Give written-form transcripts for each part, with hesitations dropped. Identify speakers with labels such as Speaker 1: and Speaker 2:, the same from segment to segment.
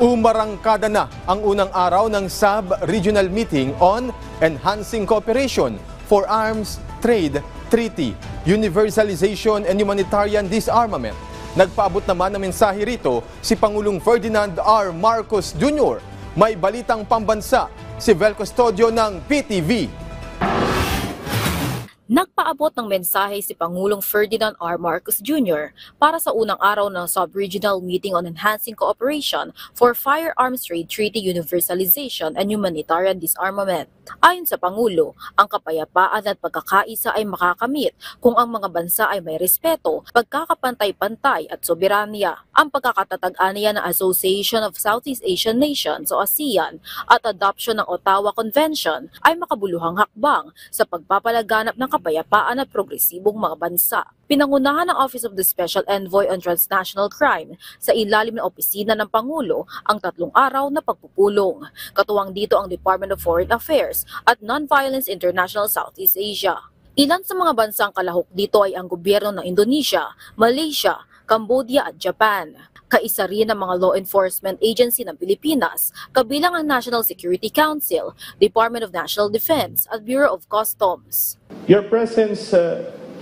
Speaker 1: Umarangkada na ang unang araw ng Sub-Regional Meeting on Enhancing Cooperation for Arms Trade Treaty, Universalization and Humanitarian Disarmament. Nagpaabot naman ng mensahe rito si Pangulong Ferdinand R. Marcos Jr. May balitang pambansa si Vel Custodio ng PTV.
Speaker 2: Nagpaabot ng mensahe si Pangulong Ferdinand R. Marcos Jr. para sa unang araw ng Sub-Regional Meeting on Enhancing Cooperation for Firearms Trade Treaty Universalization and Humanitarian Disarmament. Ayon sa Pangulo, ang kapayapaan at pagkakaisa ay makakamit kung ang mga bansa ay may respeto, pagkakapantay-pantay at soberanya. Ang pagkakatatag-aniya ng Association of Southeast Asian Nations o ASEAN at adoption ng Ottawa Convention ay makabuluhang hakbang sa pagpapalaganap ng kapayapaan at progresibong mga bansa. Pinangunahan ng Office of the Special Envoy on Transnational Crime sa ilalim ng opisina ng Pangulo ang 3 araw na pagpupulong. Katuwang dito ang Department of Foreign Affairs at Nonviolence International Southeast Asia. Ilan sa mga bansang kalahok dito ay ang gobyerno ng Indonesia, Malaysia, Cambodia at Japan. Kaisa rin ang mga law enforcement agency ng Pilipinas, kabilang ang National Security Council, Department of National Defense at Bureau of Customs.
Speaker 3: Your presence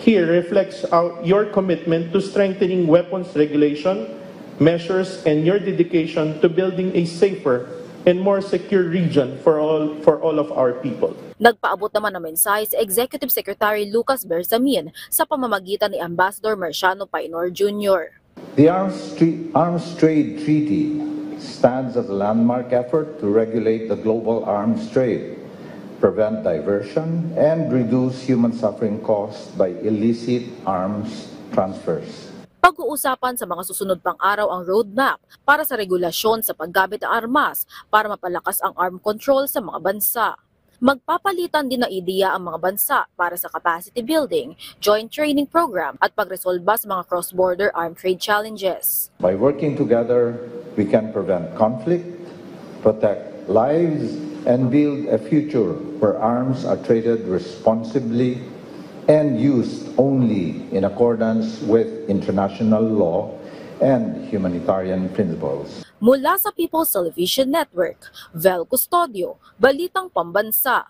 Speaker 3: here reflects your commitment to strengthening weapons regulation measures and your dedication to building a safer and more secure region for all of our people.
Speaker 2: Nagpaabot naman ng mensahe si Executive Secretary Lucas Bersamin sa pamamagitan ni Ambassador Marciano Painor Jr.
Speaker 4: The Arms Trade Treaty stands as a landmark effort to regulate the global arms trade, prevent diversion, and reduce human suffering caused by illicit arms transfers.
Speaker 2: Pag-uusapan sa mga susunod pang araw ang roadmap para sa regulasyon sa paggamit ng armas para mapalakas ang arm control sa mga bansa. Magpapalitan din ng ideya ang mga bansa para sa capacity building, joint training program at pagresolba sa mga cross-border arm trade challenges.
Speaker 4: By working together, we can prevent conflict, protect lives, and build a future where arms are traded responsibly and used only in accordance with international law and humanitarian principles.
Speaker 2: Mula sa People's Television Network, Vel Custodio, Balitang Pambansa.